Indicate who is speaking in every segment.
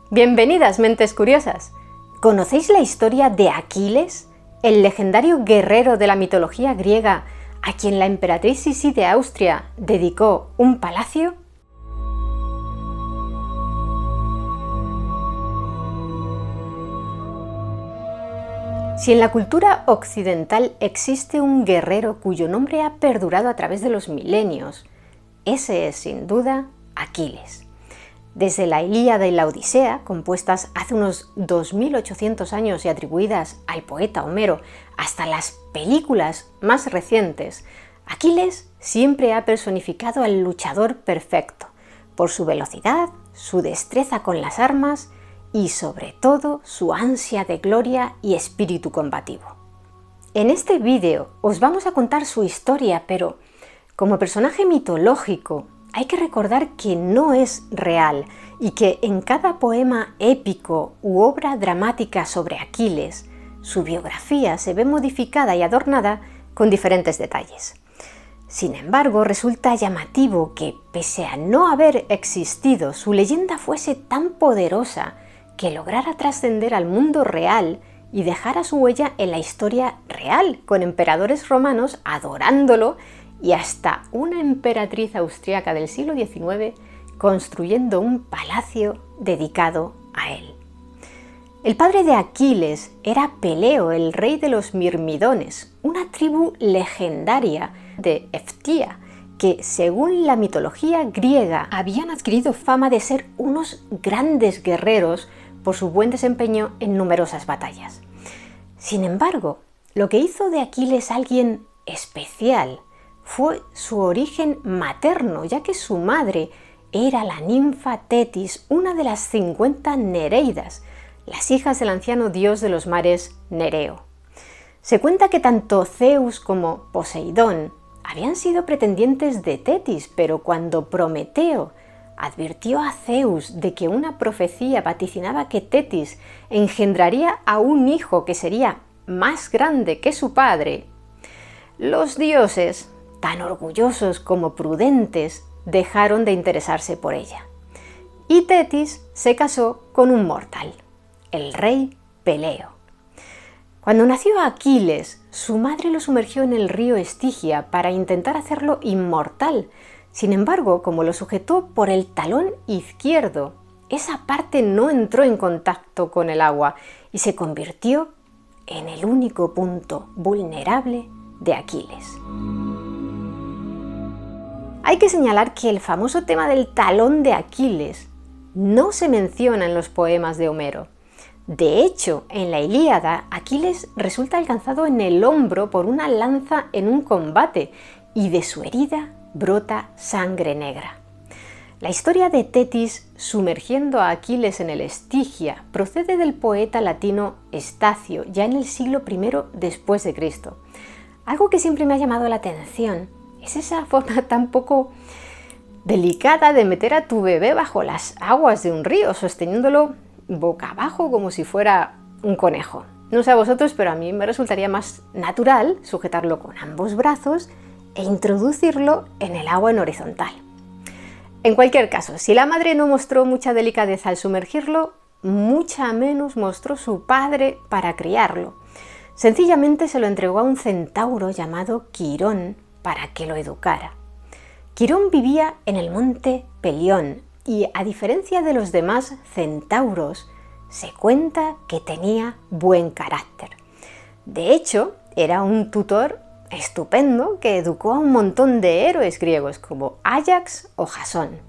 Speaker 1: Bienvenidas, mentes curiosas. ¿Conocéis la historia de Aquiles, el legendario guerrero de la mitología griega a quien la emperatriz Sisi de Austria dedicó un palacio? Si en la cultura occidental existe un guerrero cuyo nombre ha perdurado a través de los milenios, ese es sin duda Aquiles. Desde la Ilíada y la Odisea, compuestas hace unos 2800 años y atribuidas al poeta Homero, hasta las películas más recientes, Aquiles siempre ha personificado al luchador perfecto, por su velocidad, su destreza con las armas y sobre todo su ansia de gloria y espíritu combativo. En este vídeo os vamos a contar su historia, pero como personaje mitológico hay que recordar que no es real y que en cada poema épico u obra dramática sobre Aquiles, su biografía se ve modificada y adornada con diferentes detalles. Sin embargo, resulta llamativo que, pese a no haber existido, su leyenda fuese tan poderosa que lograra trascender al mundo real y dejara su huella en la historia real, con emperadores romanos adorándolo y hasta una emperatriz austriaca del siglo XIX construyendo un palacio dedicado a él. El padre de Aquiles era Peleo, el rey de los Mirmidones, una tribu legendaria de Eftia, que según la mitología griega habían adquirido fama de ser unos grandes guerreros por su buen desempeño en numerosas batallas. Sin embargo, lo que hizo de Aquiles alguien especial fue su origen materno, ya que su madre era la ninfa Tetis, una de las 50 Nereidas, las hijas del anciano dios de los mares Nereo. Se cuenta que tanto Zeus como Poseidón habían sido pretendientes de Tetis, pero cuando Prometeo advirtió a Zeus de que una profecía vaticinaba que Tetis engendraría a un hijo que sería más grande que su padre, los dioses, tan orgullosos como prudentes, dejaron de interesarse por ella. Y Tetis se casó con un mortal, el rey Peleo. Cuando nació Aquiles, su madre lo sumergió en el río Estigia para intentar hacerlo inmortal. Sin embargo, como lo sujetó por el talón izquierdo, esa parte no entró en contacto con el agua y se convirtió en el único punto vulnerable de Aquiles. Hay que señalar que el famoso tema del talón de Aquiles no se menciona en los poemas de Homero. De hecho, en la Ilíada, Aquiles resulta alcanzado en el hombro por una lanza en un combate y de su herida brota sangre negra. La historia de Tetis sumergiendo a Aquiles en el Estigia procede del poeta latino Estacio, ya en el siglo I después de Cristo. Algo que siempre me ha llamado la atención es esa forma tan poco delicada de meter a tu bebé bajo las aguas de un río, sosteniéndolo boca abajo como si fuera un conejo. No sé a vosotros, pero a mí me resultaría más natural sujetarlo con ambos brazos e introducirlo en el agua en horizontal. En cualquier caso, si la madre no mostró mucha delicadeza al sumergirlo, mucha menos mostró su padre para criarlo. Sencillamente se lo entregó a un centauro llamado Quirón para que lo educara. Quirón vivía en el monte Pelión y, a diferencia de los demás centauros, se cuenta que tenía buen carácter. De hecho, era un tutor estupendo que educó a un montón de héroes griegos como Áyax o Jasón.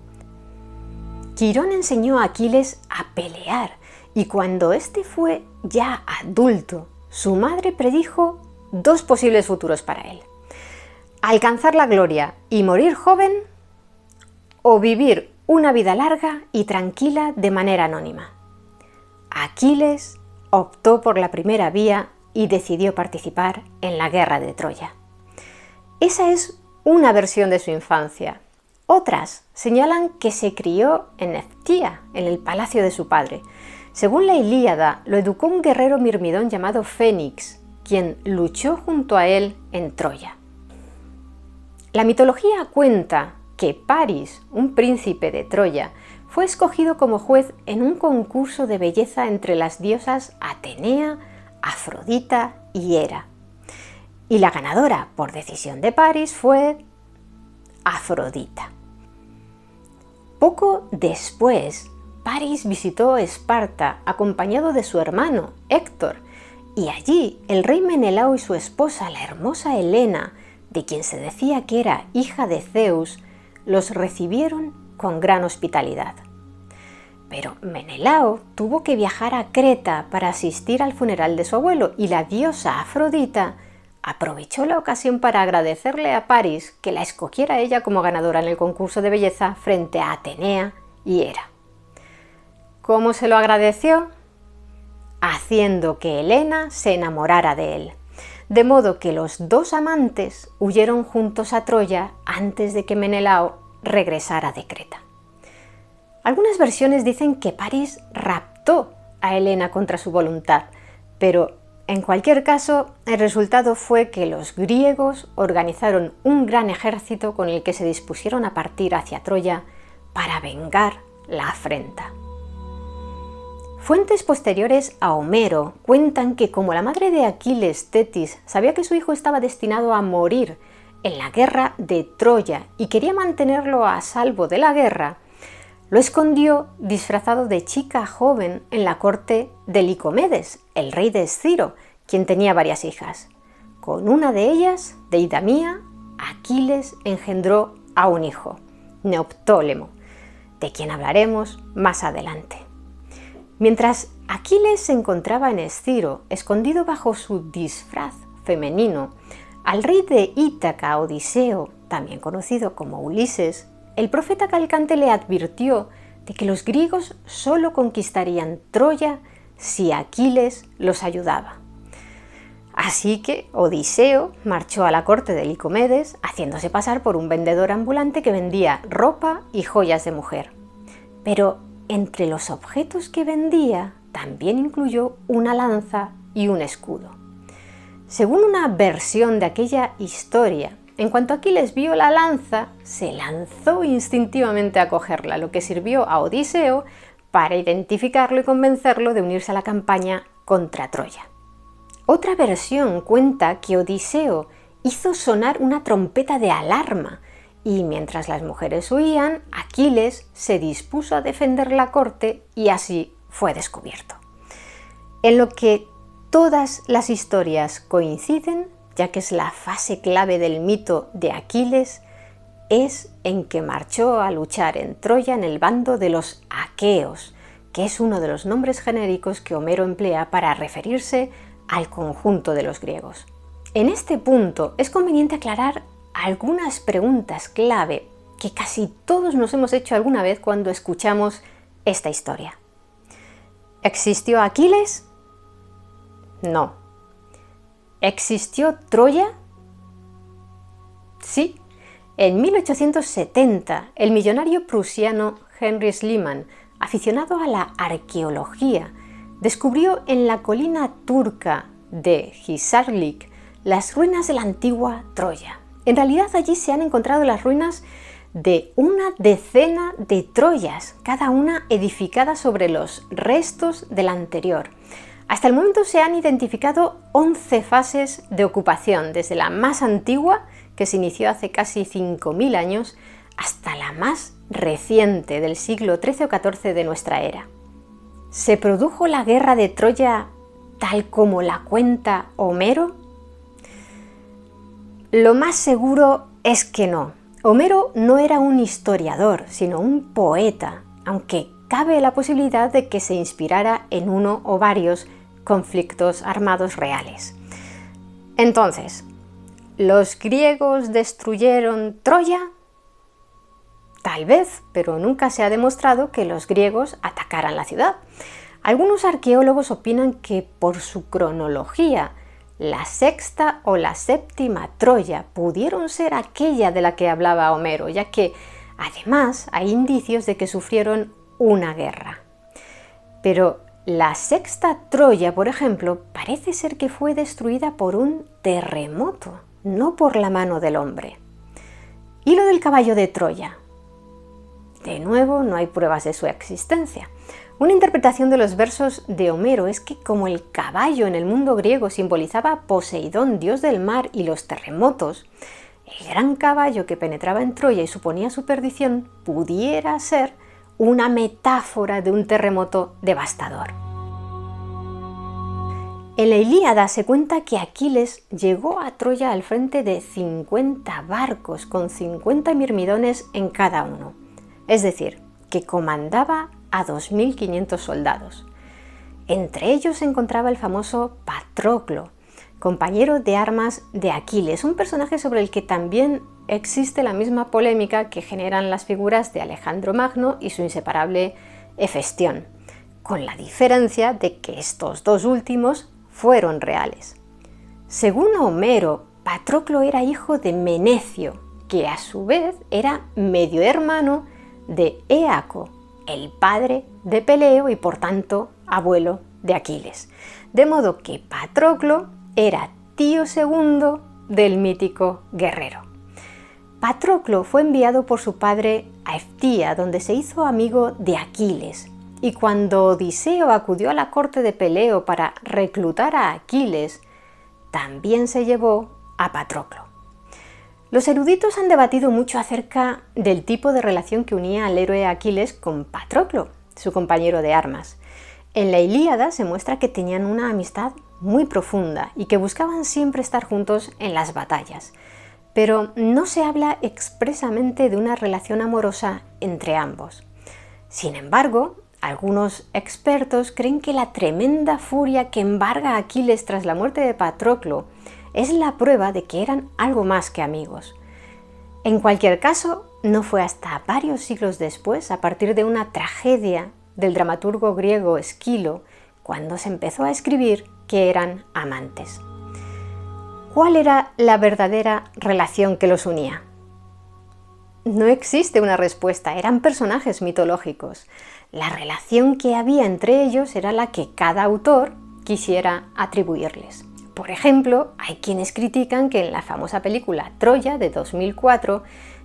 Speaker 1: Quirón enseñó a Aquiles a pelear y cuando éste fue ya adulto, su madre predijo dos posibles futuros para él: alcanzar la gloria y morir joven, o vivir una vida larga y tranquila de manera anónima. Aquiles optó por la primera vía y decidió participar en la guerra de Troya. Esa es una versión de su infancia. Otras señalan que se crió en Eftia, en el palacio de su padre. Según la Ilíada, lo educó un guerrero mirmidón llamado Fénix, quien luchó junto a él en Troya. La mitología cuenta que Paris, un príncipe de Troya, fue escogido como juez en un concurso de belleza entre las diosas Atenea, Afrodita y Hera. Y la ganadora por decisión de París fue Afrodita. Poco después, París visitó Esparta acompañado de su hermano Héctor, y allí el rey Menelao y su esposa, la hermosa Helena, de quien se decía que era hija de Zeus, los recibieron con gran hospitalidad. Pero Menelao tuvo que viajar a Creta para asistir al funeral de su abuelo, y la diosa Afrodita aprovechó la ocasión para agradecerle a París que la escogiera ella como ganadora en el concurso de belleza frente a Atenea y Hera. ¿Cómo se lo agradeció? Haciendo que Helena se enamorara de él, de modo que los dos amantes huyeron juntos a Troya antes de que Menelao regresara de Creta. Algunas versiones dicen que París raptó a Helena contra su voluntad, pero en cualquier caso, el resultado fue que los griegos organizaron un gran ejército con el que se dispusieron a partir hacia Troya para vengar la afrenta. Fuentes posteriores a Homero cuentan que como la madre de Aquiles, Tetis, sabía que su hijo estaba destinado a morir en la guerra de Troya y quería mantenerlo a salvo de la guerra, lo escondió disfrazado de chica joven en la corte de Licomedes, el rey de Esciro, quien tenía varias hijas. Con una de ellas, Deidamía, Aquiles engendró a un hijo, Neoptólemo, de quien hablaremos más adelante. Mientras Aquiles se encontraba en Esciro, escondido bajo su disfraz femenino, al rey de Ítaca, Odiseo, también conocido como Ulises, el profeta Calcante le advirtió de que los griegos solo conquistarían Troya si Aquiles los ayudaba. Así que Odiseo marchó a la corte de Licomedes haciéndose pasar por un vendedor ambulante que vendía ropa y joyas de mujer. Pero entre los objetos que vendía también incluyó una lanza y un escudo. Según una versión de aquella historia, en cuanto Aquiles vio la lanza, se lanzó instintivamente a cogerla, lo que sirvió a Odiseo para identificarlo y convencerlo de unirse a la campaña contra Troya. Otra versión cuenta que Odiseo hizo sonar una trompeta de alarma y mientras las mujeres huían, Aquiles se dispuso a defender la corte y así fue descubierto. En lo que todas las historias coinciden, ya que es la fase clave del mito de Aquiles, es en que marchó a luchar en Troya en el bando de los aqueos, que es uno de los nombres genéricos que Homero emplea para referirse al conjunto de los griegos. En este punto es conveniente aclarar algunas preguntas clave que casi todos nos hemos hecho alguna vez cuando escuchamos esta historia. ¿Existió Aquiles? No. ¿Existió Troya? Sí. En 1870, el millonario prusiano Henry Schliemann, aficionado a la arqueología, descubrió en la colina turca de Hisarlik las ruinas de la antigua Troya. En realidad allí se han encontrado las ruinas de una decena de Troyas, cada una edificada sobre los restos de la anterior. Hasta el momento se han identificado 11 fases de ocupación, desde la más antigua, que se inició hace casi 5.000 años, hasta la más reciente, del siglo XIII o XIV de nuestra era. ¿Se produjo la guerra de Troya tal como la cuenta Homero? Lo más seguro es que no. Homero no era un historiador, sino un poeta, aunque cabe la posibilidad de que se inspirara en uno o varios conflictos armados reales. Entonces, ¿los griegos destruyeron Troya? Tal vez, pero nunca se ha demostrado que los griegos atacaran la ciudad. Algunos arqueólogos opinan que por su cronología, la sexta o la séptima Troya pudieron ser aquella de la que hablaba Homero, ya que además hay indicios de que sufrieron una guerra. Pero la sexta Troya, por ejemplo, parece ser que fue destruida por un terremoto, no por la mano del hombre. ¿Y lo del caballo de Troya? De nuevo, no hay pruebas de su existencia. Una interpretación de los versos de Homero es que como el caballo en el mundo griego simbolizaba a Poseidón, dios del mar y los terremotos, el gran caballo que penetraba en Troya y suponía su perdición pudiera ser una metáfora de un terremoto devastador. En la Ilíada se cuenta que Aquiles llegó a Troya al frente de 50 barcos con 50 mirmidones en cada uno, es decir, que comandaba a 2.500 soldados. Entre ellos se encontraba el famoso Patroclo, compañero de armas de Aquiles, un personaje sobre el que también existe la misma polémica que generan las figuras de Alejandro Magno y su inseparable Hefestión, con la diferencia de que estos dos últimos fueron reales. Según Homero, Patroclo era hijo de Menecio, que a su vez era medio hermano de Éaco, el padre de Peleo y por tanto abuelo de Aquiles. De modo que Patroclo era tío segundo del mítico guerrero. Patroclo fue enviado por su padre a Eftía, donde se hizo amigo de Aquiles, y cuando Odiseo acudió a la corte de Peleo para reclutar a Aquiles, también se llevó a Patroclo. Los eruditos han debatido mucho acerca del tipo de relación que unía al héroe Aquiles con Patroclo, su compañero de armas. En la Ilíada se muestra que tenían una amistad muy profunda y que buscaban siempre estar juntos en las batallas, pero no se habla expresamente de una relación amorosa entre ambos. Sin embargo, algunos expertos creen que la tremenda furia que embarga a Aquiles tras la muerte de Patroclo es la prueba de que eran algo más que amigos. En cualquier caso, no fue hasta varios siglos después, a partir de una tragedia del dramaturgo griego Esquilo, cuando se empezó a escribir que eran amantes. ¿Cuál era la verdadera relación que los unía? No existe una respuesta, eran personajes mitológicos. La relación que había entre ellos era la que cada autor quisiera atribuirles. Por ejemplo, hay quienes critican que en la famosa película Troya de 2004,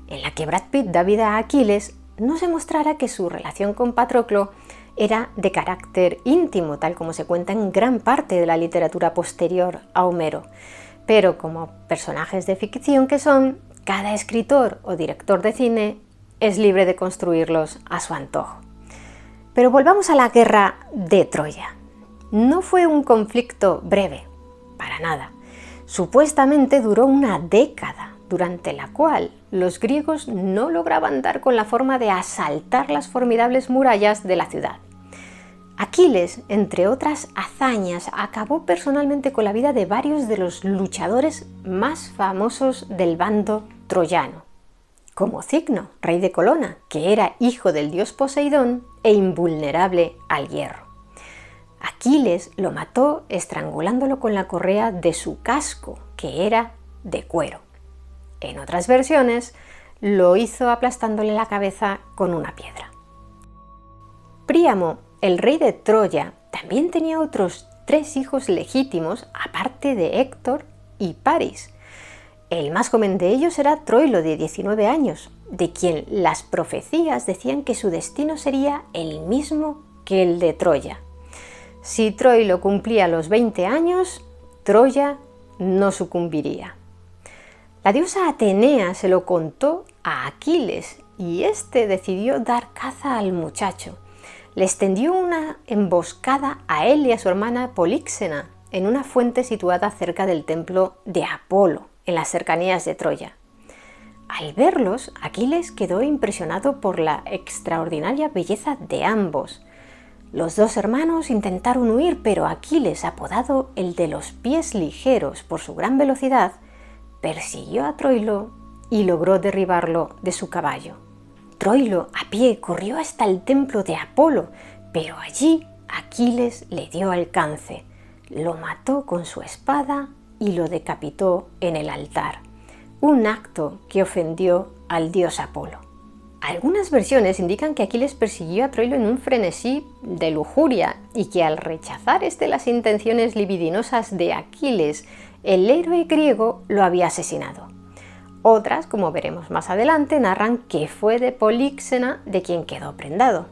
Speaker 1: en la que Brad Pitt da vida a Aquiles, no se mostrara que su relación con Patroclo era de carácter íntimo, tal como se cuenta en gran parte de la literatura posterior a Homero. Pero como personajes de ficción que son, cada escritor o director de cine es libre de construirlos a su antojo. Pero volvamos a la guerra de Troya. No fue un conflicto breve, para nada. Supuestamente duró una década, durante la cual los griegos no lograban dar con la forma de asaltar las formidables murallas de la ciudad. Aquiles, entre otras hazañas, acabó personalmente con la vida de varios de los luchadores más famosos del bando troyano, como Cicno, rey de Colona, que era hijo del dios Poseidón e invulnerable al hierro. Aquiles lo mató estrangulándolo con la correa de su casco, que era de cuero. En otras versiones, lo hizo aplastándole la cabeza con una piedra. Príamo, el rey de Troya, también tenía otros 3 hijos legítimos, aparte de Héctor y Paris. El más joven de ellos era Troilo, de 19 años, de quien las profecías decían que su destino sería el mismo que el de Troya. Si Troilo cumplía los 20 años, Troya no sucumbiría. La diosa Atenea se lo contó a Aquiles y éste decidió dar caza al muchacho. Le extendió una emboscada a él y a su hermana Políxena en una fuente situada cerca del templo de Apolo, en las cercanías de Troya. Al verlos, Aquiles quedó impresionado por la extraordinaria belleza de ambos. Los dos hermanos intentaron huir, pero Aquiles, apodado el de los pies ligeros por su gran velocidad, persiguió a Troilo y logró derribarlo de su caballo. Troilo, a pie, corrió hasta el templo de Apolo, pero allí Aquiles le dio alcance, lo mató con su espada y lo decapitó en el altar, un acto que ofendió al dios Apolo. Algunas versiones indican que Aquiles persiguió a Troilo en un frenesí de lujuria y que al rechazar las intenciones libidinosas de Aquiles, el héroe griego lo había asesinado. Otras, como veremos más adelante, narran que fue de Políxena de quien quedó prendado.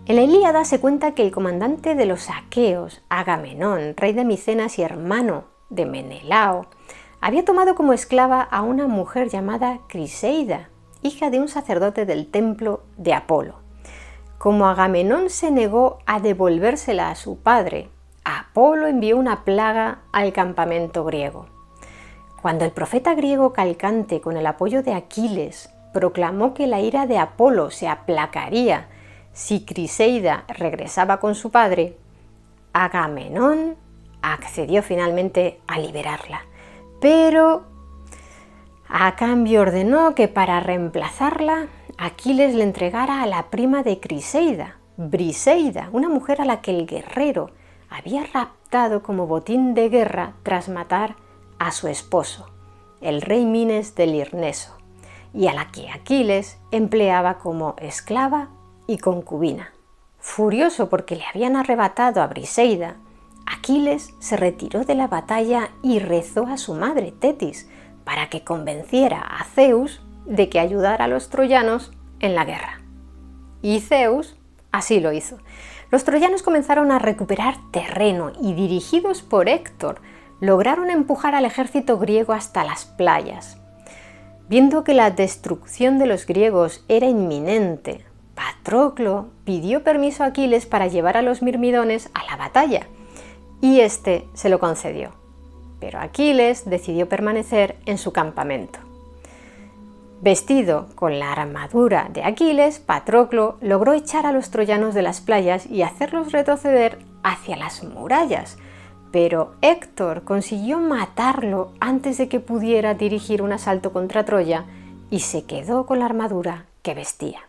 Speaker 1: En la Ilíada se cuenta que el comandante de los aqueos, Agamenón, rey de Micenas y hermano de Menelao, había tomado como esclava a una mujer llamada Criseida, hija de un sacerdote del templo de Apolo. Como Agamenón se negó a devolvérsela a su padre, Apolo envió una plaga al campamento griego. Cuando el profeta griego Calcante, con el apoyo de Aquiles, proclamó que la ira de Apolo se aplacaría si Criseida regresaba con su padre, Agamenón accedió finalmente a liberarla, pero a cambio ordenó que para reemplazarla Aquiles le entregara a la prima de Criseida, Briseida, una mujer a la que el guerrero había raptado como botín de guerra tras matar a su esposo, el rey Mines de Lirneso, y a la que Aquiles empleaba como esclava y concubina. Furioso porque le habían arrebatado a Briseida, Aquiles se retiró de la batalla y rezó a su madre Tetis para que convenciera a Zeus de que ayudara a los troyanos en la guerra. Y Zeus así lo hizo. Los troyanos comenzaron a recuperar terreno y, dirigidos por Héctor, lograron empujar al ejército griego hasta las playas. Viendo que la destrucción de los griegos era inminente, Patroclo pidió permiso a Aquiles para llevar a los mirmidones a la batalla, y éste se lo concedió. Pero Aquiles decidió permanecer en su campamento. Vestido con la armadura de Aquiles, Patroclo logró echar a los troyanos de las playas y hacerlos retroceder hacia las murallas, pero Héctor consiguió matarlo antes de que pudiera dirigir un asalto contra Troya y se quedó con la armadura que vestía.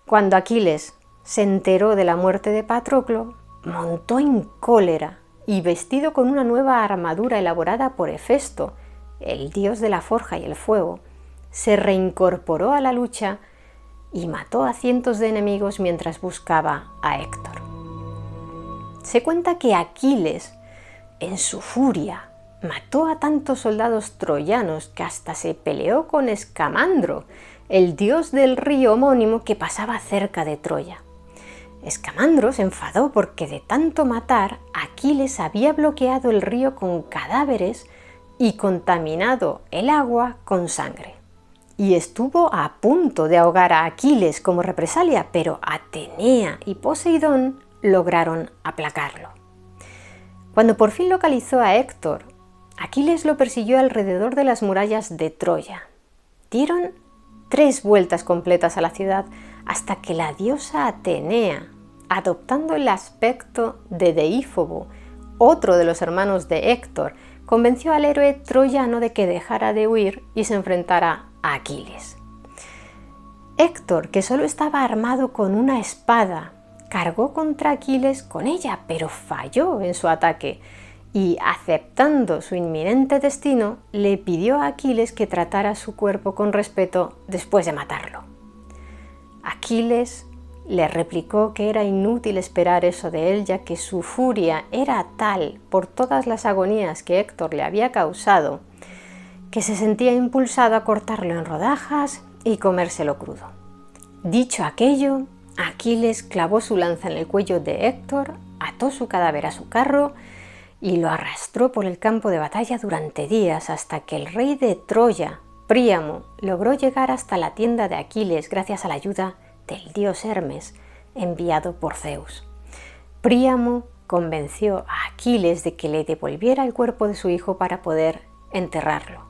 Speaker 1: Cuando Aquiles se enteró de la muerte de Patroclo, montó en cólera y, vestido con una nueva armadura elaborada por Hefesto, el dios de la forja y el fuego, se reincorporó a la lucha y mató a cientos de enemigos mientras buscaba a Héctor. Se cuenta que Aquiles, en su furia, mató a tantos soldados troyanos que hasta se peleó con Escamandro, el dios del río homónimo que pasaba cerca de Troya. Escamandro se enfadó porque de tanto matar, Aquiles había bloqueado el río con cadáveres y contaminado el agua con sangre. Y estuvo a punto de ahogar a Aquiles como represalia, pero Atenea y Poseidón lograron aplacarlo. Cuando por fin localizó a Héctor, Aquiles lo persiguió alrededor de las murallas de Troya. Dieron 3 vueltas completas a la ciudad hasta que la diosa Atenea, adoptando el aspecto de Deífobo, otro de los hermanos de Héctor, convenció al héroe troyano de que dejara de huir y se enfrentara a Aquiles. Héctor, que solo estaba armado con una espada, cargó contra Aquiles con ella, pero falló en su ataque y, aceptando su inminente destino, le pidió a Aquiles que tratara su cuerpo con respeto después de matarlo. Aquiles le replicó que era inútil esperar eso de él, ya que su furia era tal por todas las agonías que Héctor le había causado, que se sentía impulsado a cortarlo en rodajas y comérselo crudo. Dicho aquello, Aquiles clavó su lanza en el cuello de Héctor, ató su cadáver a su carro y lo arrastró por el campo de batalla durante días hasta que el rey de Troya, Príamo, logró llegar hasta la tienda de Aquiles gracias a la ayuda del dios Hermes, enviado por Zeus. Príamo convenció a Aquiles de que le devolviera el cuerpo de su hijo para poder enterrarlo.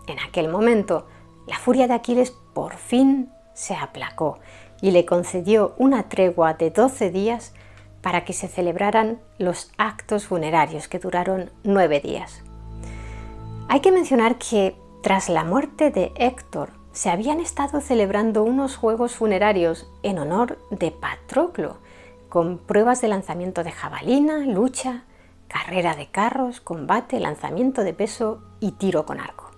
Speaker 1: En aquel momento, la furia de Aquiles por fin se aplacó y le concedió una tregua de 12 días para que se celebraran los actos funerarios, que duraron 9 días. Hay que mencionar que tras la muerte de Héctor se habían estado celebrando unos juegos funerarios en honor de Patroclo, con pruebas de lanzamiento de jabalina, lucha, carrera de carros, combate, lanzamiento de peso y tiro con arco.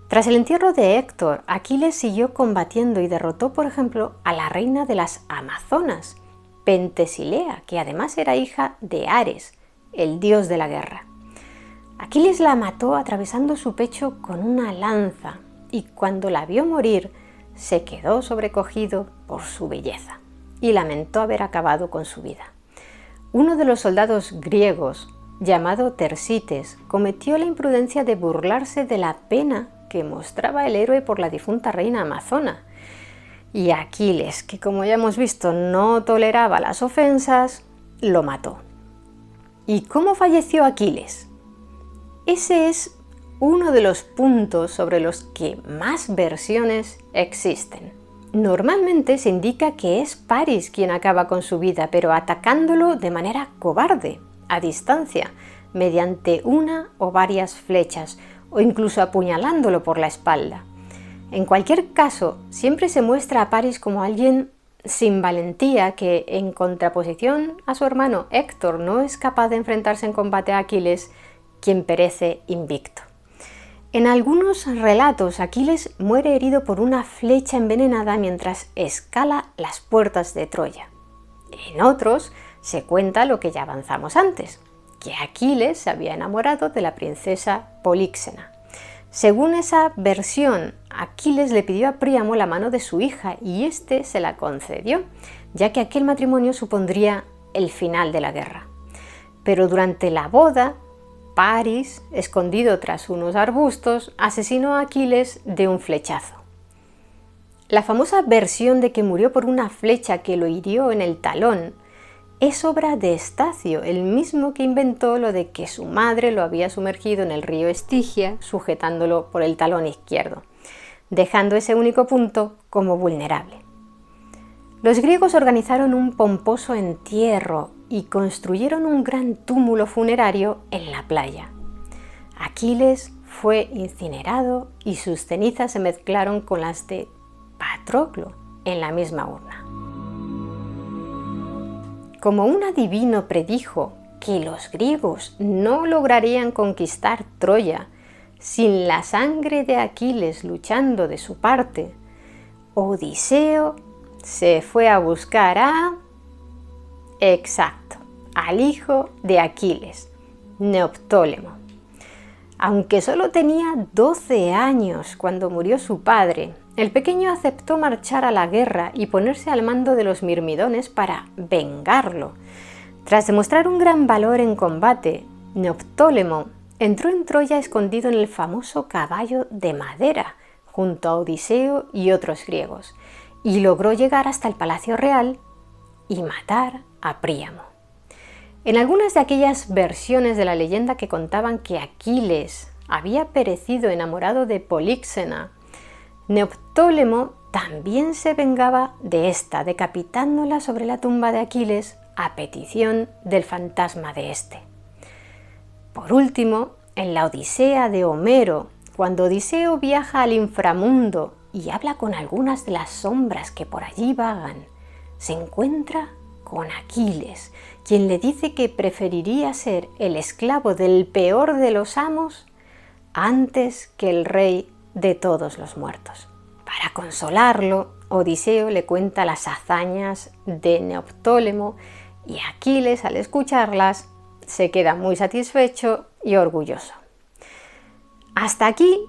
Speaker 1: Tras el entierro de Héctor, Aquiles siguió combatiendo y derrotó, por ejemplo, a la reina de las Amazonas, Pentesilea, que además era hija de Ares, el dios de la guerra. Aquiles la mató atravesando su pecho con una lanza y cuando la vio morir se quedó sobrecogido por su belleza y lamentó haber acabado con su vida. Uno de los soldados griegos, llamado Tersites, cometió la imprudencia de burlarse de la pena que mostraba el héroe por la difunta reina amazona. Y Aquiles, que como ya hemos visto no toleraba las ofensas, lo mató. ¿Y cómo falleció Aquiles? Ese es uno de los puntos sobre los que más versiones existen. Normalmente se indica que es Paris quien acaba con su vida, pero atacándolo de manera cobarde, a distancia, mediante una o varias flechas, o incluso apuñalándolo por la espalda. En cualquier caso, siempre se muestra a Paris como alguien sin valentía que, en contraposición a su hermano Héctor, no es capaz de enfrentarse en combate a Aquiles, quien perece invicto. En algunos relatos, Aquiles muere herido por una flecha envenenada mientras escala las puertas de Troya. En otros, se cuenta lo que ya avanzamos antes, que Aquiles se había enamorado de la princesa Políxena. Según esa versión, Aquiles le pidió a Príamo la mano de su hija y éste se la concedió, ya que aquel matrimonio supondría el final de la guerra. Pero durante la boda, Paris, escondido tras unos arbustos, asesinó a Aquiles de un flechazo. La famosa versión de que murió por una flecha que lo hirió en el talón es obra de Estacio, el mismo que inventó lo de que su madre lo había sumergido en el río Estigia sujetándolo por el talón izquierdo, dejando ese único punto como vulnerable. Los griegos organizaron un pomposo entierro y construyeron un gran túmulo funerario en la playa. Aquiles fue incinerado y sus cenizas se mezclaron con las de Patroclo en la misma urna. Como un adivino predijo que los griegos no lograrían conquistar Troya sin la sangre de Aquiles luchando de su parte, Odiseo se fue a buscar al hijo de Aquiles, Neoptólemo. Aunque solo tenía 12 años cuando murió su padre, el pequeño aceptó marchar a la guerra y ponerse al mando de los mirmidones para vengarlo. Tras demostrar un gran valor en combate, Neoptólemo entró en Troya escondido en el famoso caballo de madera, junto a Odiseo y otros griegos, y logró llegar hasta el palacio real y matar a Príamo. En algunas de aquellas versiones de la leyenda que contaban que Aquiles había perecido enamorado de Políxena, Neoptólemo también se vengaba de esta, decapitándola sobre la tumba de Aquiles a petición del fantasma de este. Por último, en la Odisea de Homero, cuando Odiseo viaja al inframundo y habla con algunas de las sombras que por allí vagan, se encuentra con Aquiles, quien le dice que preferiría ser el esclavo del peor de los amos antes que el rey de todos los muertos. Para consolarlo, Odiseo le cuenta las hazañas de Neoptólemo y Aquiles, al escucharlas, se queda muy satisfecho y orgulloso. Hasta aquí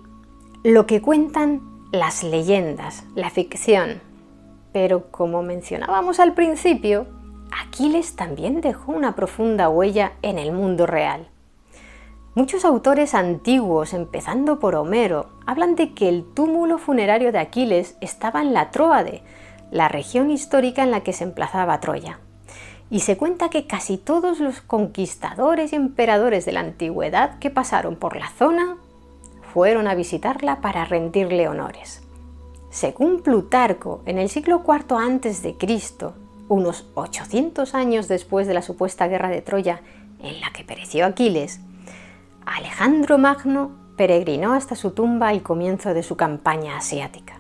Speaker 1: lo que cuentan las leyendas, la ficción. Pero como mencionábamos al principio, Aquiles también dejó una profunda huella en el mundo real. Muchos autores antiguos, empezando por Homero, hablan de que el túmulo funerario de Aquiles estaba en la Tróade, la región histórica en la que se emplazaba Troya. Y se cuenta que casi todos los conquistadores y emperadores de la antigüedad que pasaron por la zona fueron a visitarla para rendirle honores. Según Plutarco, en el siglo IV a.C., unos 800 años después de la supuesta guerra de Troya en la que pereció Aquiles, Alejandro Magno peregrinó hasta su tumba al comienzo de su campaña asiática.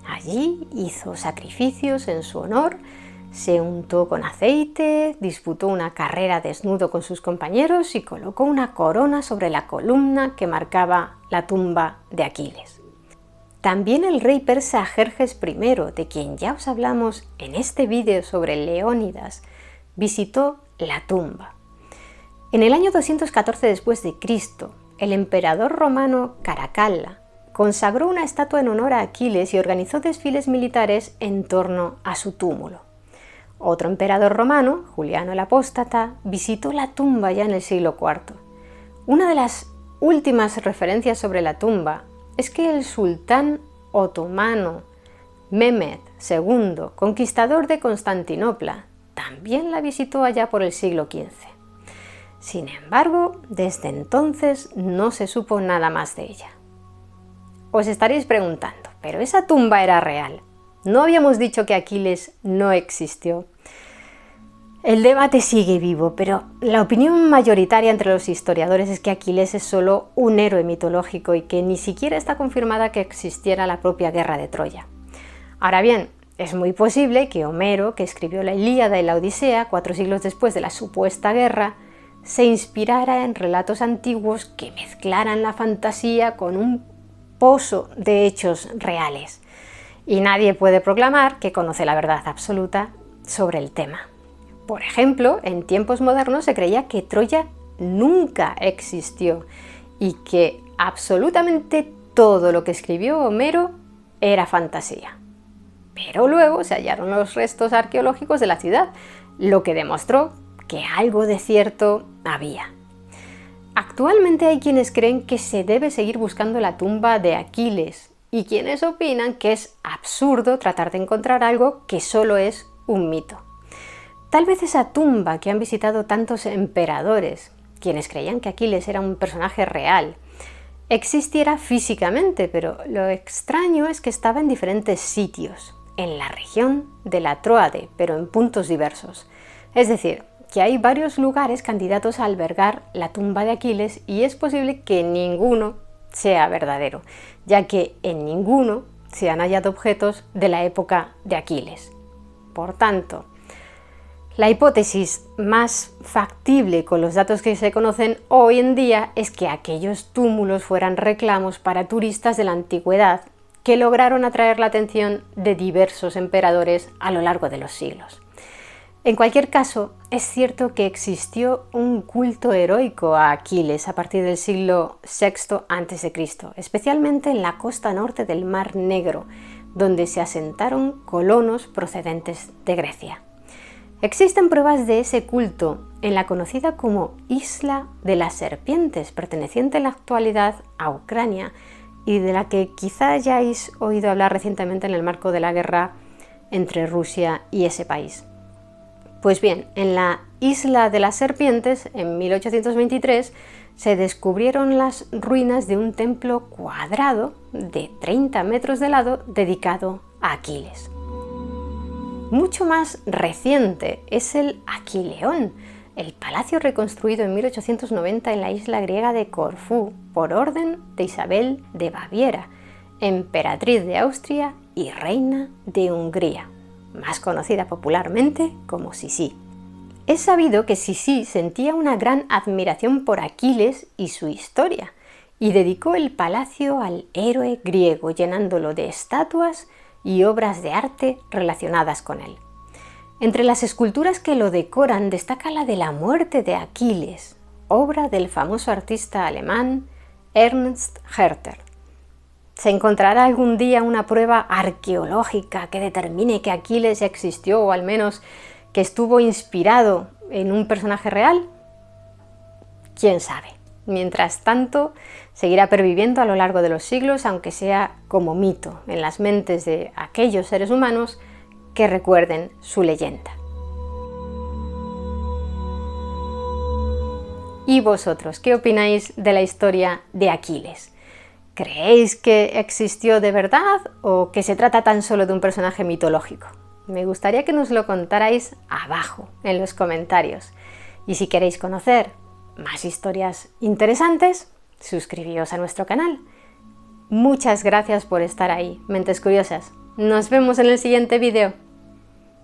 Speaker 1: Allí hizo sacrificios en su honor, se untó con aceite, disputó una carrera desnudo con sus compañeros y colocó una corona sobre la columna que marcaba la tumba de Aquiles. También el rey persa Jerjes I, de quien ya os hablamos en este vídeo sobre Leónidas, visitó la tumba. En el año 214 después de Cristo, el emperador romano Caracalla consagró una estatua en honor a Aquiles y organizó desfiles militares en torno a su túmulo. Otro emperador romano, Juliano el Apóstata, visitó la tumba ya en el siglo IV. Una de las últimas referencias sobre la tumba es que el sultán otomano Mehmed II, conquistador de Constantinopla, también la visitó allá por el siglo XV. Sin embargo, desde entonces no se supo nada más de ella. Os estaréis preguntando, ¿pero esa tumba era real? ¿No habíamos dicho que Aquiles no existió? El debate sigue vivo, pero la opinión mayoritaria entre los historiadores es que Aquiles es solo un héroe mitológico y que ni siquiera está confirmada que existiera la propia guerra de Troya. Ahora bien, es muy posible que Homero, que escribió la Ilíada y la Odisea 4 siglos después de la supuesta guerra, se inspirara en relatos antiguos que mezclaran la fantasía con un pozo de hechos reales. Y nadie puede proclamar que conoce la verdad absoluta sobre el tema. Por ejemplo, en tiempos modernos se creía que Troya nunca existió y que absolutamente todo lo que escribió Homero era fantasía. Pero luego se hallaron los restos arqueológicos de la ciudad, lo que demostró que algo de cierto había. Actualmente hay quienes creen que se debe seguir buscando la tumba de Aquiles y quienes opinan que es absurdo tratar de encontrar algo que solo es un mito. Tal vez esa tumba que han visitado tantos emperadores, quienes creían que Aquiles era un personaje real, existiera físicamente, pero lo extraño es que estaba en diferentes sitios, en la región de la Tróade, pero en puntos diversos. Es decir, que hay varios lugares candidatos a albergar la tumba de Aquiles y es posible que ninguno sea verdadero, ya que en ninguno se han hallado objetos de la época de Aquiles. Por tanto, la hipótesis más factible con los datos que se conocen hoy en día es que aquellos túmulos fueran reclamos para turistas de la antigüedad que lograron atraer la atención de diversos emperadores a lo largo de los siglos. En cualquier caso, es cierto que existió un culto heroico a Aquiles a partir del siglo VI a.C., especialmente en la costa norte del Mar Negro, donde se asentaron colonos procedentes de Grecia. Existen pruebas de ese culto en la conocida como Isla de las Serpientes, perteneciente en la actualidad a Ucrania y de la que quizá hayáis oído hablar recientemente en el marco de la guerra entre Rusia y ese país. Pues bien, en la Isla de las Serpientes, en 1823, se descubrieron las ruinas de un templo cuadrado de 30 metros de lado dedicado a Aquiles. Mucho más reciente es el Aquileón, el palacio reconstruido en 1890 en la isla griega de Corfú por orden de Isabel de Baviera, emperatriz de Austria y reina de Hungría, más conocida popularmente como Sisí. Es sabido que Sisí sentía una gran admiración por Aquiles y su historia, y dedicó el palacio al héroe griego, llenándolo de estatuas y obras de arte relacionadas con él. Entre las esculturas que lo decoran destaca la de la muerte de Aquiles, obra del famoso artista alemán Ernst Herter. ¿Se encontrará algún día una prueba arqueológica que determine que Aquiles existió o al menos que estuvo inspirado en un personaje real? ¿Quién sabe? Mientras tanto, seguirá perviviendo a lo largo de los siglos, aunque sea como mito en las mentes de aquellos seres humanos que recuerden su leyenda. ¿Y vosotros qué opináis de la historia de Aquiles? ¿Creéis que existió de verdad o que se trata tan solo de un personaje mitológico? Me gustaría que nos lo contarais abajo en los comentarios. Y si queréis conocer más historias interesantes, suscribíos a nuestro canal. Muchas gracias por estar ahí, mentes curiosas. Nos vemos en el siguiente vídeo.